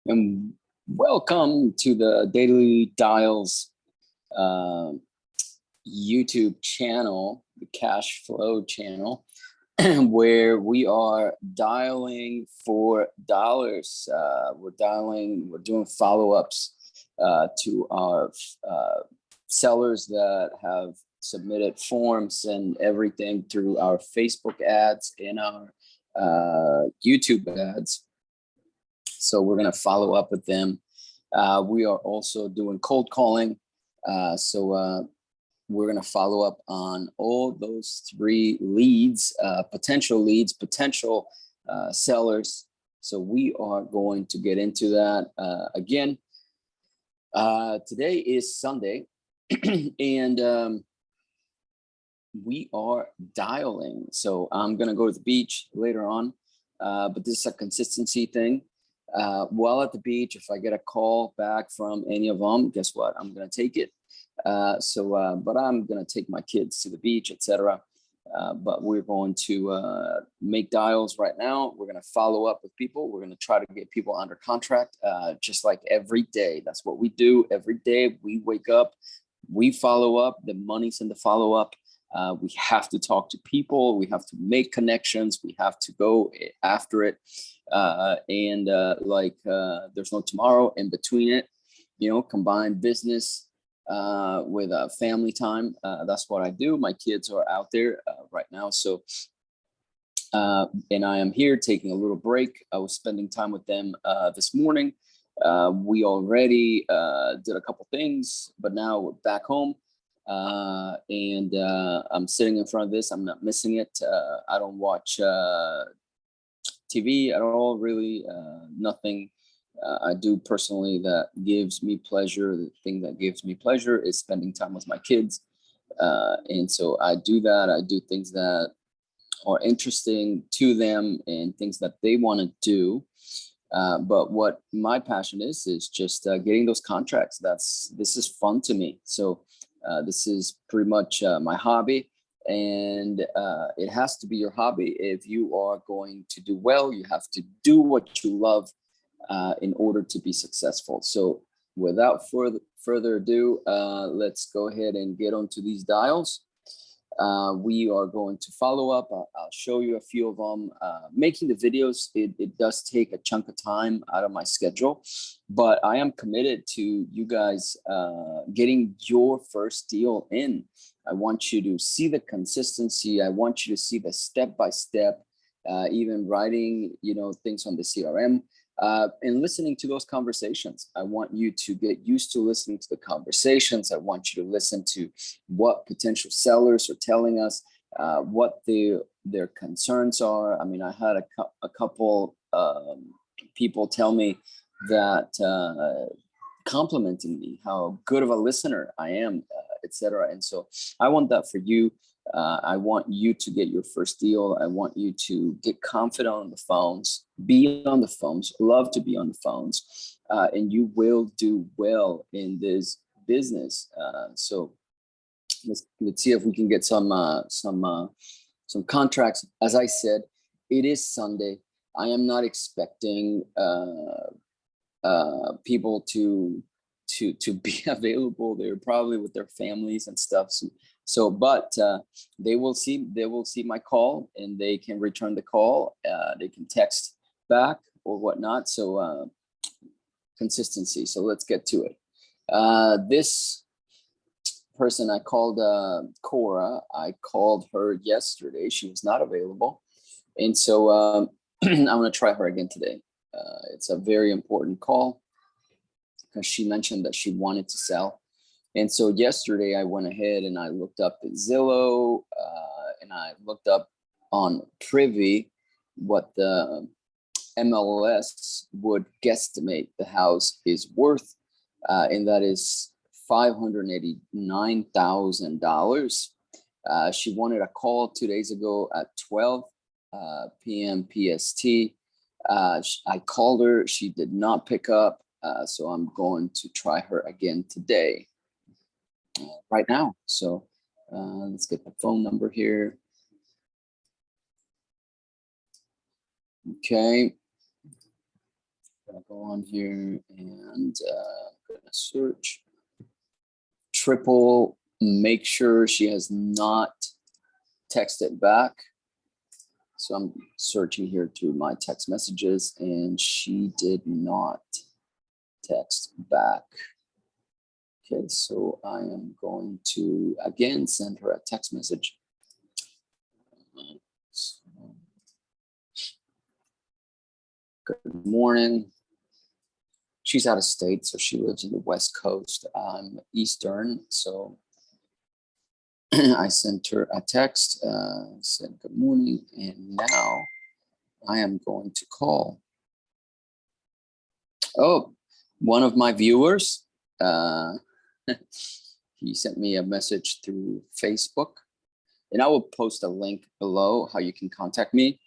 And welcome to the Daily Dials YouTube channel, the cash flow channel, where we are dialing for dollars. We're doing follow-ups to our sellers that have submitted forms and everything through our Facebook ads and our YouTube ads. So we're going to follow up with them. We are also doing cold calling. So we're going to follow up on all those three leads, potential sellers. So we are going to get into that again. Today is Sunday and we are dialing. So I'm going to go to the beach later on, but this is a consistency thing. While at the beach, if I get a call back from any of them, guess what? I'm going to take it. But I'm going to take my kids to the beach, etc. But we're going to make dials right now. We're going to follow up with people. We're going to try to get people under contract, just like every day. That's what we do every day. We wake up, we follow up. The money's in the follow up. We have to talk to people. We have to make connections. We have to go after it. There's no tomorrow in between it, combine business with family time. That's what I do. My kids are out there right now. So, and I am here taking a little break. I was spending time with them this morning. We already did a couple things, but now we're back home. I'm sitting in front of this. I'm not missing it. I don't watch TV at all, really. Nothing I do personally that gives me pleasure. The thing that gives me pleasure is spending time with my kids. And so I do that. I do things that are interesting to them and things that they want to do. But what my passion is just getting those contracts. This is fun to me. So this is pretty much my hobby. And it has to be your hobby. If you are going to do well, you have to do what you love in order to be successful. So without further ado, let's go ahead and get onto these dials. We are going to follow up. I'll show you a few of them. Making the videos, it does take a chunk of time out of my schedule, but I am committed to you guys getting your first deal in. I want you to see the consistency. I want you to see the step-by-step, even writing, things on the CRM. And listening to those conversations. I want you to get used to listening to the conversations. I want you to listen to what potential sellers are telling us, what their concerns are. I mean, I had a couple people tell me that complimenting me, how good of a listener I am, etc. And so I want that for you. I want you to get your first deal. I want you to get confident on the phones, be on the phones, love to be on the phones, and you will do well in this business. So let's see if we can get some contracts. As I said, it is Sunday. I am not expecting people to be available. They're probably with their families and stuff. But they will see my call and they can return the call. They can text back or whatnot. So consistency. So let's get to it. This person I called, Cora, I called her yesterday. She was not available. And so I'm going to try her again today. It's a very important call because she mentioned that she wanted to sell. And so yesterday I went ahead and I looked up at Zillow and I looked up on Privy what the MLS would guesstimate the house is worth. And that is $589,000. She wanted a call 2 days ago at 12 p.m. PST. I called her. She did not pick up. So I'm going to try her again today. Right now. So let's get the phone number here. Okay. gonna go on here and gonna search. Triple, make sure she has not texted back. So I'm searching here through my text messages and she did not text back. Okay, so I am going to again send her a text message. Good morning. She's out of state, so she lives in the West Coast. I'm Eastern, so I sent her a text, said good morning, and now I am going to call. Oh, one of my viewers, he sent me a message through Facebook, and I will post a link below how you can contact me.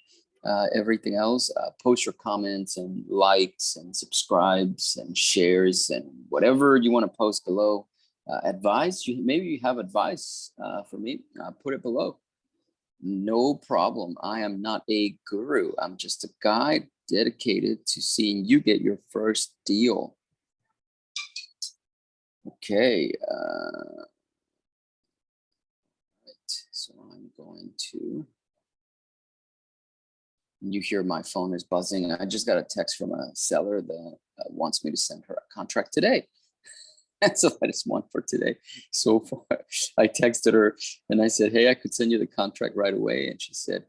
Everything else, post your comments and likes and subscribes and shares and whatever you want to post below. Advice, maybe you have advice for me, put it below. No problem. I am not a guru. I'm just a guide dedicated to seeing you get your first deal. Okay. Right. So I'm going to. You hear my phone is buzzing. I just got a text from a seller that wants me to send her a contract today. So that is one for today. So far, I texted her and I said, hey, I could send you the contract right away. And she said,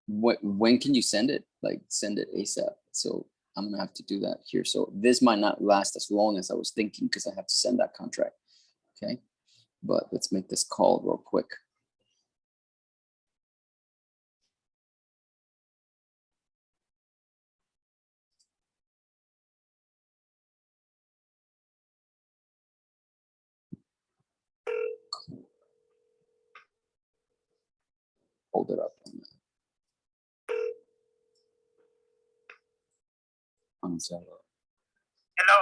when can you send it? Like send it ASAP. So I'm gonna have to do that here. So this might not last as long as I was thinking because I have to send that contract. Okay, but let's make this call real quick. Hold it up on Zillow. Hello.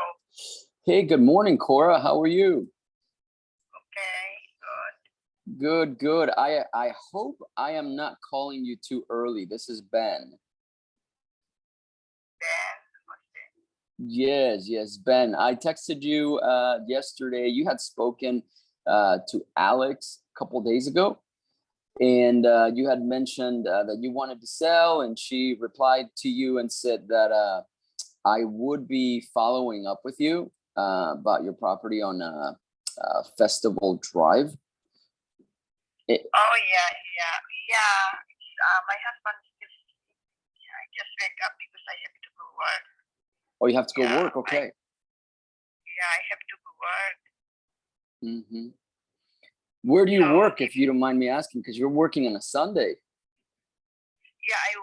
Hey, good morning, Cora. How are you? Okay, good. Good, good. I hope I am not calling you too early. This is Ben. Ben, Yes, yes, Ben. I texted you yesterday. You had spoken to Alex a couple days ago, and you had mentioned that you wanted to sell, and she replied to you and said that I would be following up with you about your property on Festival Drive. oh yeah. My husband just, I just wake up because I have to go work. Oh, you have to go Yeah, work, okay. I have to go work. Mm-hmm. Where do you So, work, if you don't mind me asking? Because you're working on a Sunday. Yeah, I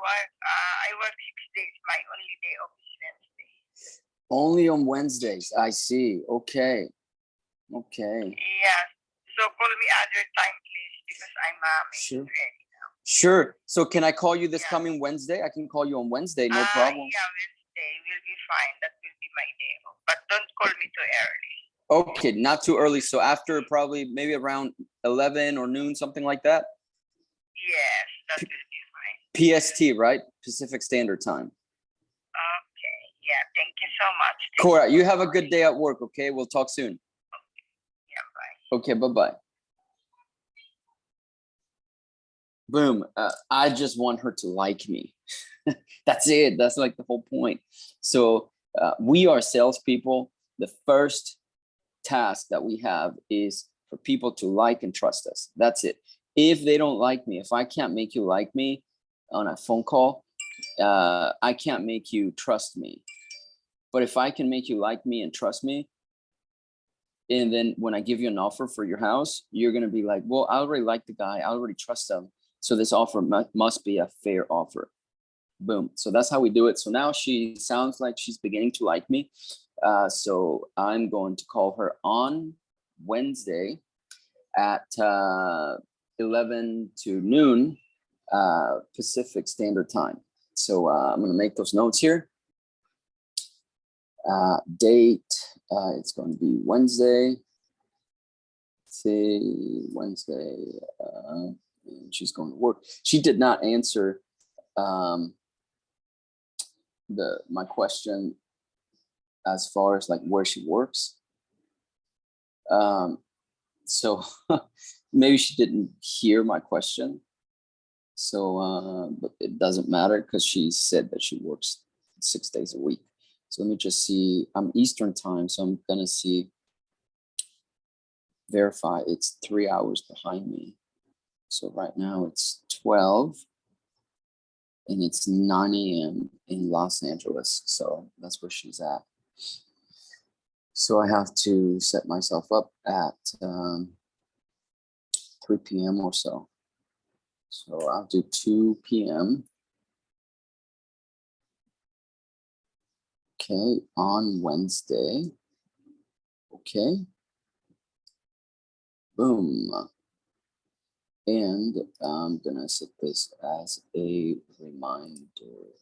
work 6 days. My only day off is Wednesday. Only on Wednesdays. I see. Okay. Okay. Yeah. So call me other time, please, because I'm Sure. ready now. Sure. So can I call you this coming Wednesday? I can call you on Wednesday, no problem. Yeah, Wednesday will be fine. That will be my day off. But don't call me too early. Okay, not too early. So after probably maybe around 11 or noon, something like that? Yes, that will be fine. PST, right? Pacific Standard Time. Okay. Yeah, thank you so much. Cora, you have a good day at work, okay? We'll talk soon. Yeah, bye. Okay, bye-bye. Boom. I just want her to like me. That's it. That's like the whole point. So we are salespeople. The first task that we have is for people to like and trust us. That's it. If they don't like me, if I can't make you like me on a phone call, I can't make you trust me. But if I can make you like me and trust me, and then when I give you an offer for your house, you're going to be like, well, I already like the guy. I already trust him. So this offer must be a fair offer. Boom. So that's how we do it. So now she sounds like she's beginning to like me. So I'm going to call her on Wednesday at 11 to noon Pacific Standard Time. So I'm going to make those notes here. Date, it's going to be Wednesday. Let's see, Wednesday. And she's going to work. She did not answer my question as far as like where she works. So maybe she didn't hear my question. So, but it doesn't matter because she said that she works 6 days a week. So let me just see. I'm Eastern time, so I'm gonna verify. It's 3 hours behind me. So right now it's 12 and it's 9 a.m. in Los Angeles. So that's where she's at. So I have to set myself up at 3 p.m. or so. So I'll do 2 p.m. Okay, on Wednesday. Okay. Boom. And I'm gonna set this as a reminder.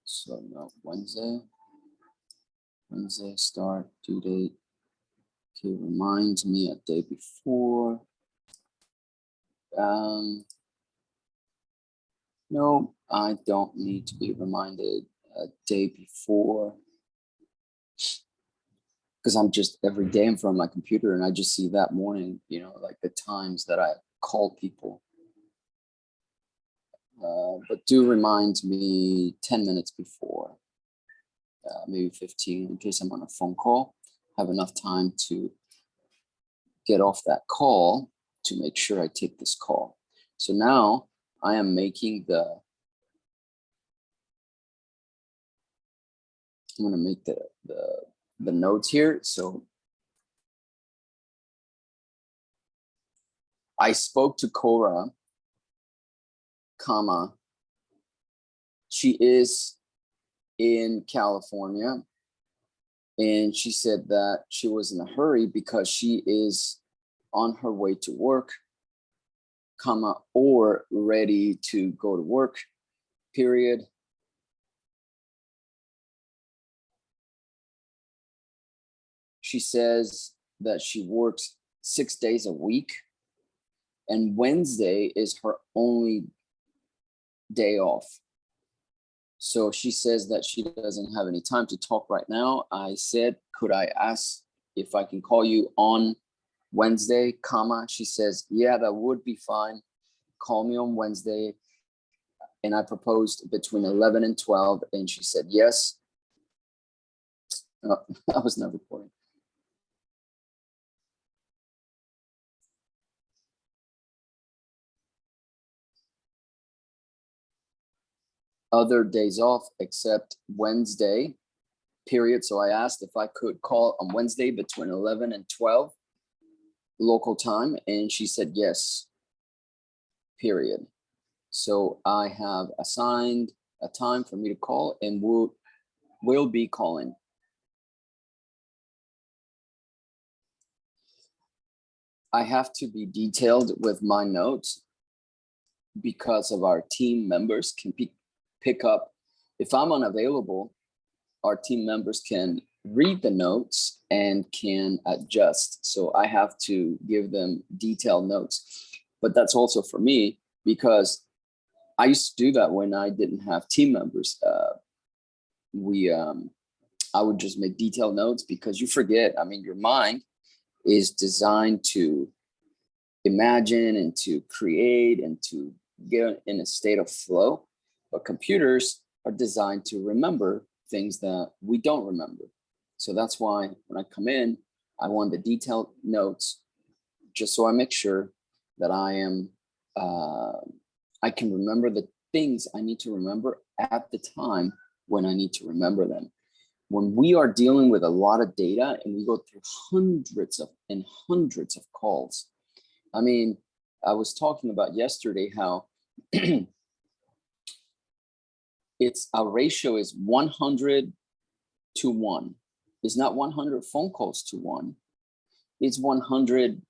So no, Wednesday start, due date. Okay, reminds me a day before. No, I don't need to be reminded a day before, because I'm just every day in front of my computer and I just see that morning, you know, like the times that I called people. But do remind me 10 minutes before, maybe 15, in case I'm on a phone call, have enough time to get off that call to make sure I take this call. So now I am making I'm gonna make the notes here. So I spoke to Cora, comma, she is in California, and she said that she was in a hurry because she is on her way to work, comma, or ready to go to work, period. She says that she works 6 days a week and Wednesday is her only day off. So she says that she doesn't have any time to talk right now. I said, could I ask if I can call you on Wednesday, comma? She says, yeah, that would be fine. Call me on Wednesday. And I proposed between 11 and 12, and she said yes. I was not recording. Other days off except Wednesday, period. So I asked if I could call on Wednesday between 11 and 12 local time, and she said yes, period. So I have assigned a time for me to call, and will be calling. I have to be detailed with my notes because of our team members can pick up. If I'm unavailable, our team members can read the notes and can adjust. So I have to give them detailed notes. But that's also for me because I used to do that when I didn't have team members. I would just make detailed notes because you forget. I mean, your mind is designed to imagine and to create and to get in a state of flow. But computers are designed to remember things that we don't remember. So that's why when I come in, I want the detailed notes just so I make sure that I can remember the things I need to remember at the time when I need to remember them. When we are dealing with a lot of data and we go through hundreds of calls. I mean, I was talking about yesterday how our ratio is 100 to 1. It's not 100 phone calls to 1. It's 100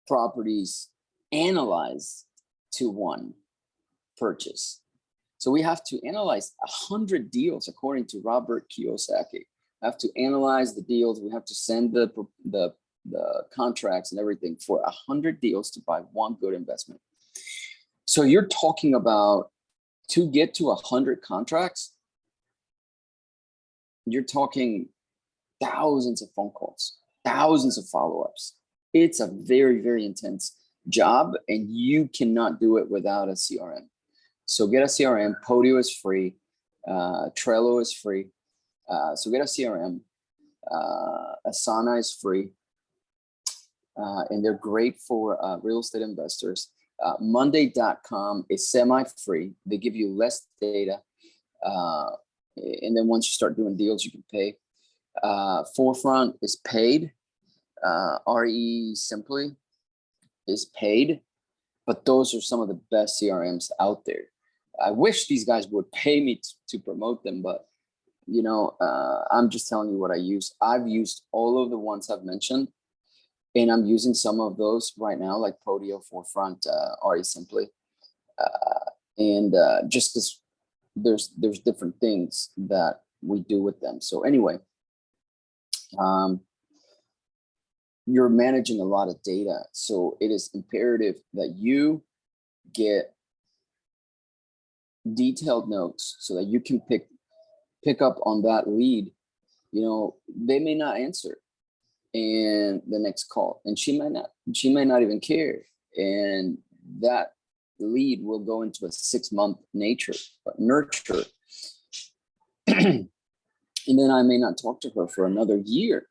properties analyzed to 1 purchase. So we have to analyze 100 deals according to Robert Kiyosaki. We have to analyze the deals. We have to send the contracts and everything for 100 deals to buy 1 good investment. So you're talking about to get to 100 contracts, you're talking thousands of phone calls, thousands of follow-ups. It's a very, very intense job, and you cannot do it without a CRM. So get a CRM. Podio is free. Trello is free. So get a CRM. Asana is free. And they're great for real estate investors. Monday.com is semi-free. They give you less data. And then once you start doing deals, you can pay. Forefront is paid. RE Simply is paid. But those are some of the best CRMs out there. I wish these guys would pay me to promote them, but you know, I'm just telling you what I use. I've used all of the ones I've mentioned, and I'm using some of those right now, like Podio, Forefront, RE Simply, and just because there's different things that we do with them. So anyway, you're managing a lot of data, so it is imperative that you get detailed notes so that you can pick up on that lead. You know, they may not answer in the next call, and she might not even care, and that lead will go into a 6-month nurture and then I may not talk to her for another year.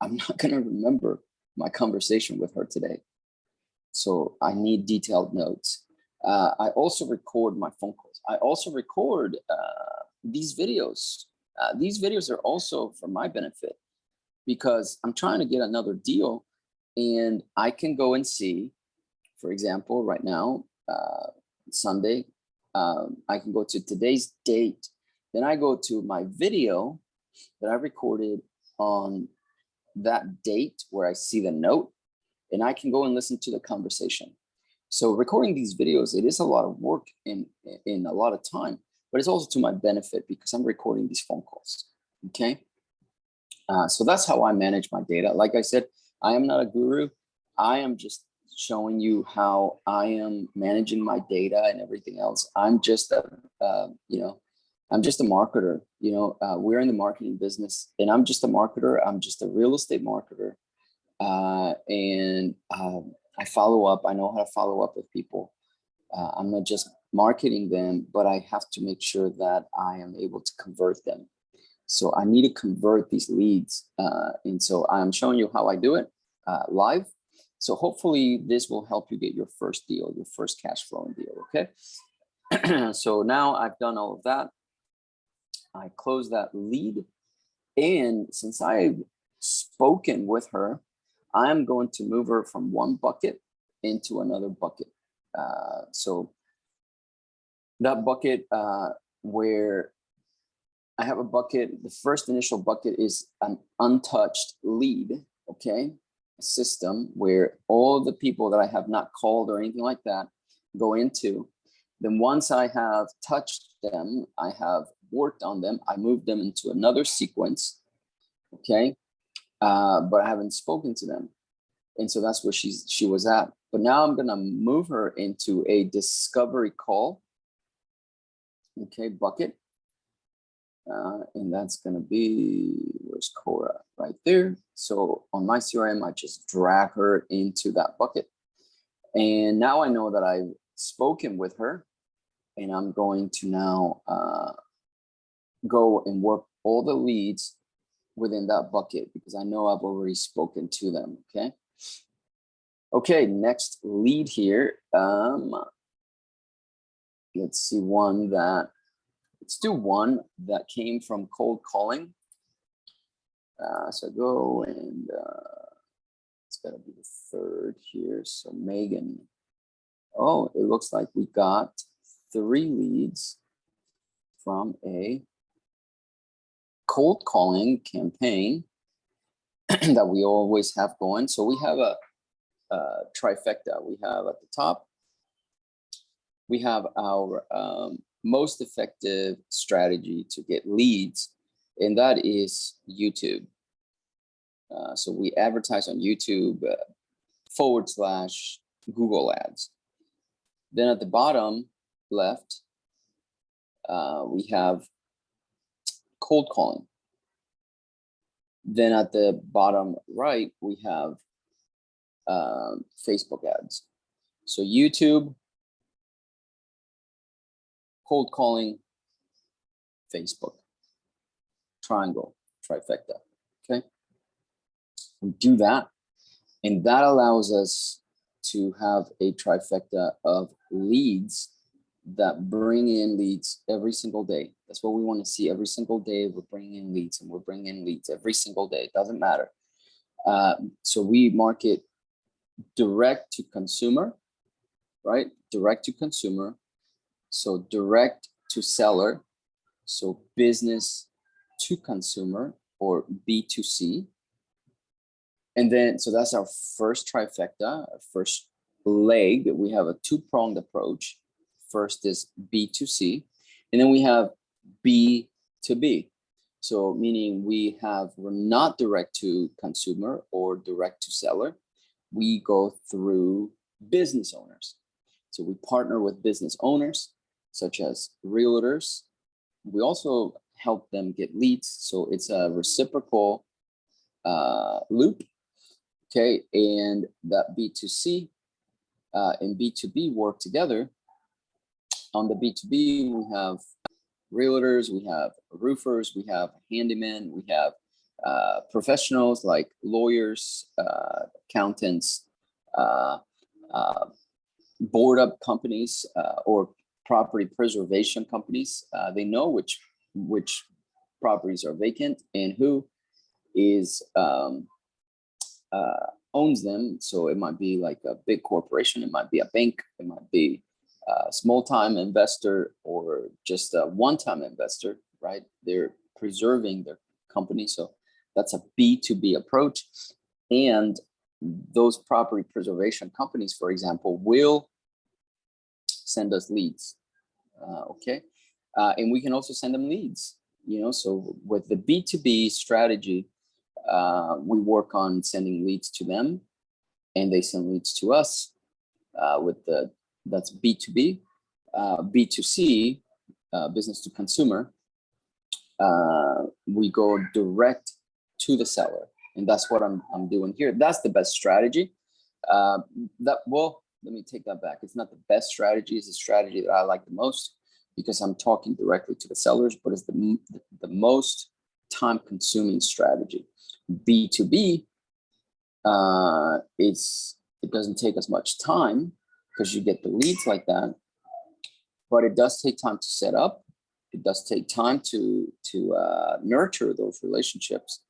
I'm not going to remember my conversation with her today. So I need detailed notes. I also record my phone calls. I also record these videos. These videos are also for my benefit because I'm trying to get another deal, and I can go and see, for example, right now, Sunday, I can go to today's date. Then I go to my video that I recorded on that date where I see the note, and I can go and listen to the conversation. So recording these videos, it is a lot of work in a lot of time, but it's also to my benefit because I'm recording these phone calls, okay? So that's how I manage my data. Like I said, I am not a guru. I am just showing you how I am managing my data and everything else. I'm just I'm just a marketer. We're in the marketing business, and I'm just a marketer. I'm just a real estate marketer. And I follow up. I know how to follow up with people. I'm not just marketing them, but I have to make sure that I am able to convert them. So I need to convert these leads. And so I'm showing you how I do it live. So hopefully this will help you get your first deal, your first cash flowing deal, okay? So now I've done all of that. I close that lead. And since I've spoken with her, I'm going to move her from one bucket into another bucket. So that bucket where I have a bucket, the first initial bucket is an untouched lead, okay? A system where all the people that I have not called or anything like that go into. Then once I have touched them, I have worked on them, I move them into another sequence, okay? But I haven't spoken to them. And so that's where she was at. But now I'm gonna move her into a discovery call, okay, bucket. And that's gonna be, where's Cora? Right there. So on my CRM, I just drag her into that bucket. And now I know that I've spoken with her, and I'm going to now go and work all the leads within that bucket because I know I've already spoken to them, okay? Okay, next lead here. Let's see let's do one that came from cold calling. So go and it's gotta be the third here. So Megan. Oh, it looks like we got 3 leads from a cold calling campaign that we always have going. So we have a trifecta. We have at the top, we have our most effective strategy to get leads, and that is YouTube. So we advertise on YouTube / Google ads. Then at the bottom left, We have cold calling. Then at the bottom right, we have Facebook ads. So YouTube, cold calling, Facebook, triangle, trifecta, okay? We do that, and that allows us to have a trifecta of leads that bring in leads every single day. That's what we want to see every single day. We're bringing in leads, and we're bringing in leads every single day. It doesn't matter. So we market direct to consumer, right? Direct to consumer. So direct to seller. So business to consumer, or B2C. And then, so that's our first trifecta, our first leg. We have a two-pronged approach. First is B2C, and then we have B2B. So meaning we're not direct to consumer or direct to seller. We go through business owners. So we partner with business owners, such as realtors. We also help them get leads. So it's a reciprocal loop. Okay, and that B2C and B2B work together. On the B2B, we have realtors, we have roofers, we have handymen, we have professionals like lawyers, accountants, board up companies or property preservation companies. They know which properties are vacant and who is owns them. So it might be like a big corporation, it might be a bank, it might be a small-time investor, or just a one-time investor, right? They're preserving their company. So that's a B2B approach. And those property preservation companies, for example, will send us leads. Okay. And we can also send them leads, so with the B2B strategy, we work on sending leads to them, and they send leads to us. That's B2B. B2C, business to consumer, we go direct to the seller, and that's what I'm doing here. That's the best strategy. Let me take that back. It's not the best strategy. It's a strategy that I like the most, because I'm talking directly to the sellers, but it's the most time-consuming strategy. B2B, it doesn't take as much time because you get the leads like that, but it does take time to set up. It does take time to nurture those relationships,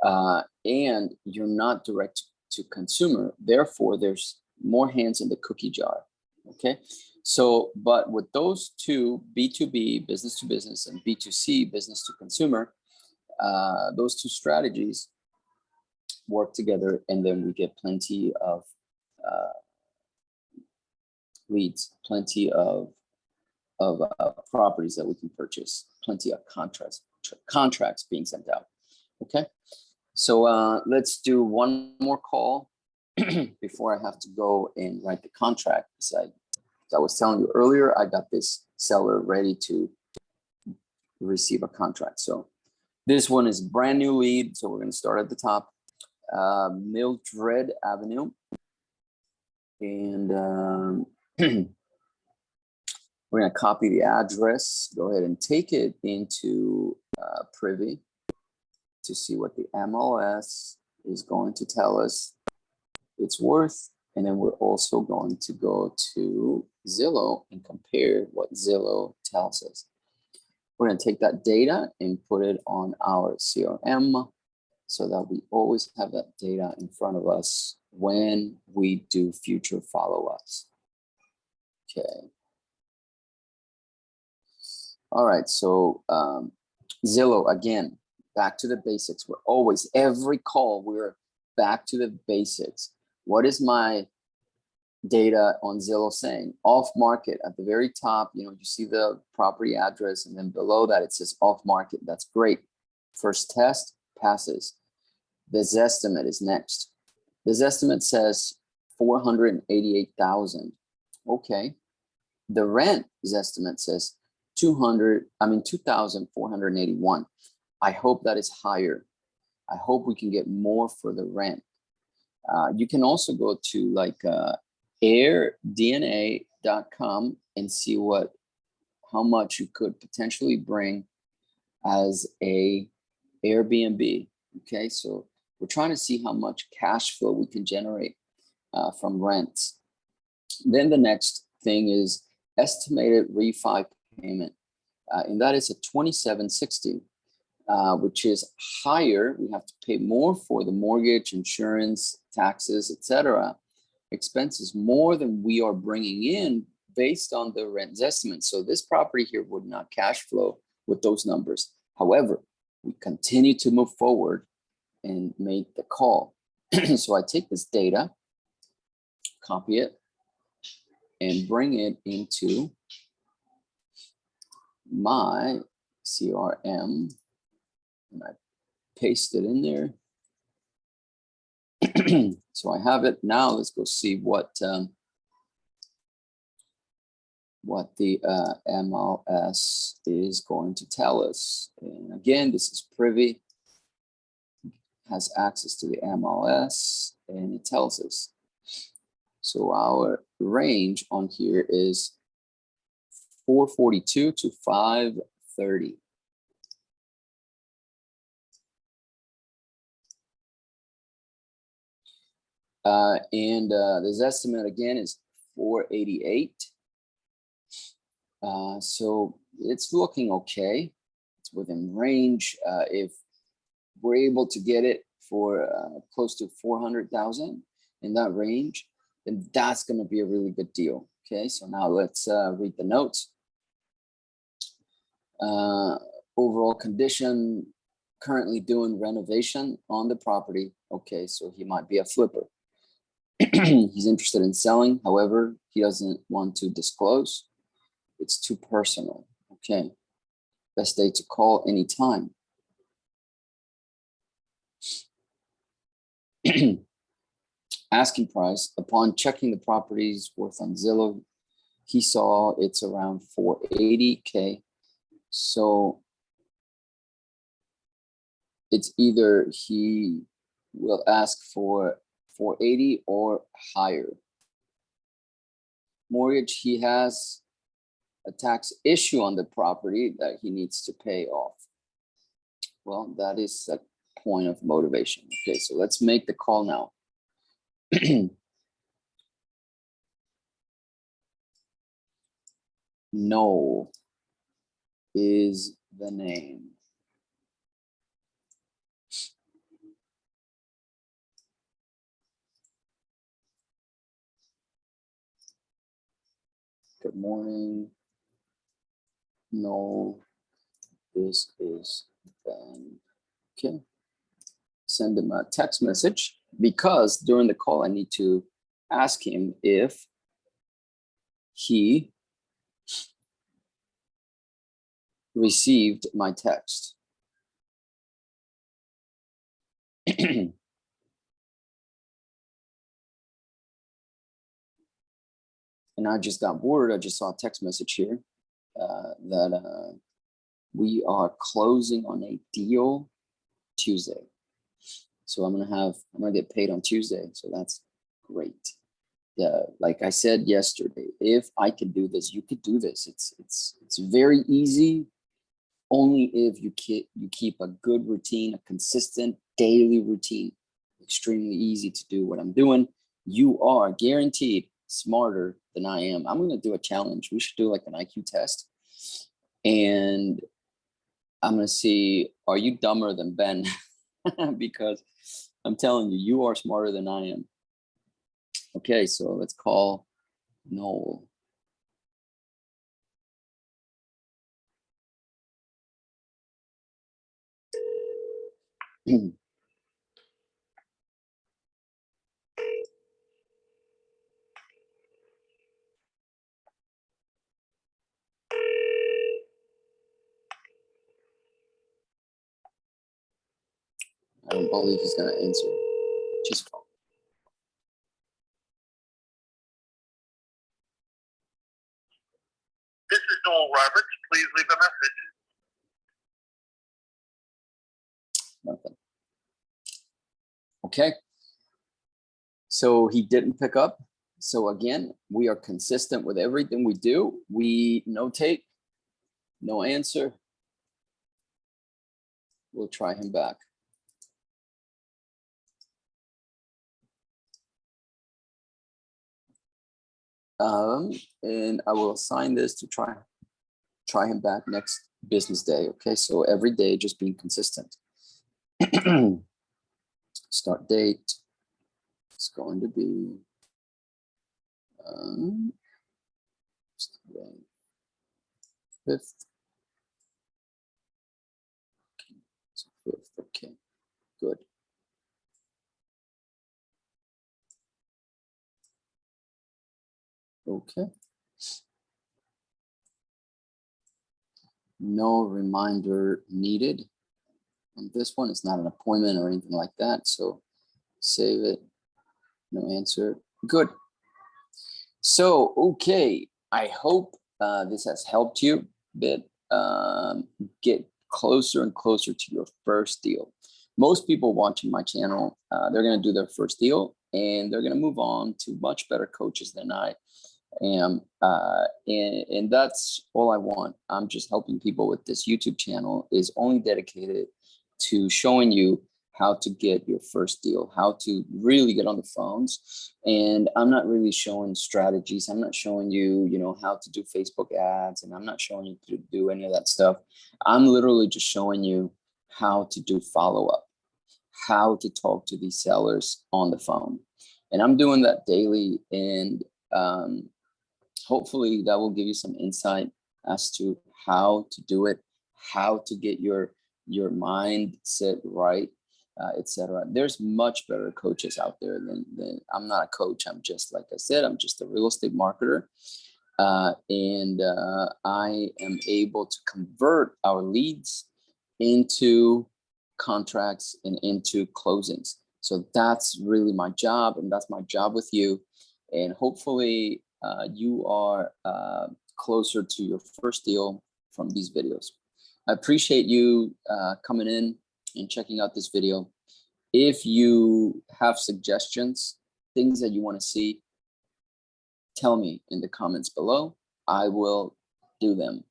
and you're not direct to consumer. Therefore, there's more hands in the cookie jar. Okay. So, but with those two, B2B, business to business, and B2C, business to consumer, those two strategies work together, and then we get plenty of leads, plenty of properties that we can purchase, plenty of contracts being sent out. Okay. So let's do one more call before I have to go and write the contract. As I was telling you earlier, I got this seller ready to receive a contract. So this one is brand new lead. So we're going to start at the top, Mildred Avenue. And we're going to copy the address, go ahead and take it into Privy to see what the MLS is going to tell us it's worth. And then we're also going to go to Zillow and compare what Zillow tells us. We're going to take that data and put it on our CRM so that we always have that data in front of us when we do future follow-ups. Okay. All right, so Zillow, again, back to the basics. We're always, every call, we're back to the basics. What is my data on Zillow saying? Off market at the very top, you see the property address, and then below that it says off market. That's great. First test passes. This estimate is next. This estimate says 488,000. Okay. The rent estimate says 2,481. I hope that is higher. I hope we can get more for the rent. You can also go to like airdna.com and see how much you could potentially bring as a Airbnb. Okay, so we're trying to see how much cash flow we can generate from rents. Then the next thing is estimated refi payment, and that is a 2760, which is higher. We have to pay more for the mortgage, insurance, taxes, etc. Expenses more than we are bringing in based on the rent estimate. So this property here would not cash flow with those numbers. However, we continue to move forward and make the call. So I take this data, copy it, and bring it into my CRM, and I paste it in there. So I have it now. Let's go see what the MLS is going to tell us. And again, this is privy, has access to the MLS, and it tells us. So our range on here is 442 to 530. And this estimate again is 488. So it's looking okay. It's within range. If we're able to get it for close to 400,000 in that range, then that's going to be a really good deal. Okay, so now let's read the notes. Overall condition, currently doing renovation on the property. Okay, so he might be a flipper. He's interested in selling, however, he doesn't want to disclose. It's too personal. Okay, best day to call anytime. Asking price, upon checking the property's worth on Zillow, he saw it's around 480K. So it's either he will ask for 480 or higher. Mortgage, he has a tax issue on the property that he needs to pay off. Well, that is a point of motivation. Okay, so let's make the call now. No is the name. Good morning. No, this is Ben. Okay. Send him a text message because during the call, I need to ask him if he received my text. And I just got word, I just saw a text message here that we are closing on a deal Tuesday. So I'm gonna get paid on Tuesday. So that's great. Yeah, like I said yesterday, if I could do this, you could do this. It's very easy. Only if you keep a good routine, a consistent daily routine. Extremely easy to do what I'm doing. You are guaranteed smarter than I am. I'm going to do a challenge. We should do like an IQ test. And I'm going to see, are you dumber than Ben? Because I'm telling you, you are smarter than I am. Okay, so let's call Noel. I don't believe he's going to answer. Just call. This is Noel Roberts. Please Okay. So he didn't pick up. So again, we are consistent with everything we do. We notate, no answer. We'll try him back. And I will assign this to try him back next business day. Okay, so every day just being consistent. Start date is going to be 5th. So 5th. Okay, good. Okay. No reminder needed on this one. It's not an appointment or anything like that. So save it. No answer. Good. So, okay. I hope this has helped you a bit. Get closer and closer to your first deal. Most people watching my channel, they're going to do their first deal and they're going to move on to much better coaches than I am. And that's all I want. I'm just helping people with this YouTube channel is only dedicated to showing you how to get your first deal, how to really get on the phones. And I'm not really showing strategies. I'm not showing you, how to do Facebook ads, and I'm not showing you to do any of that stuff. I'm literally just showing you how to do follow-up, how to talk to these sellers on the phone. And I'm doing that daily. And hopefully that will give you some insight as to how to do it, how to get your mindset right, etc. There's much better coaches out there than I'm not a coach. I'm just, like I said, I'm just a real estate marketer. And I am able to convert our leads into contracts and into closings. So that's really my job, and that's my job with you. And hopefully you are closer to your first deal from these videos. I appreciate you coming in and checking out this video. If you have suggestions, things that you want to see, tell me in the comments below. I will do them.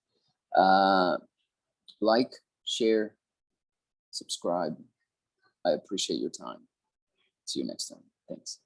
Like, share, subscribe. I appreciate your time. See you next time. Thanks.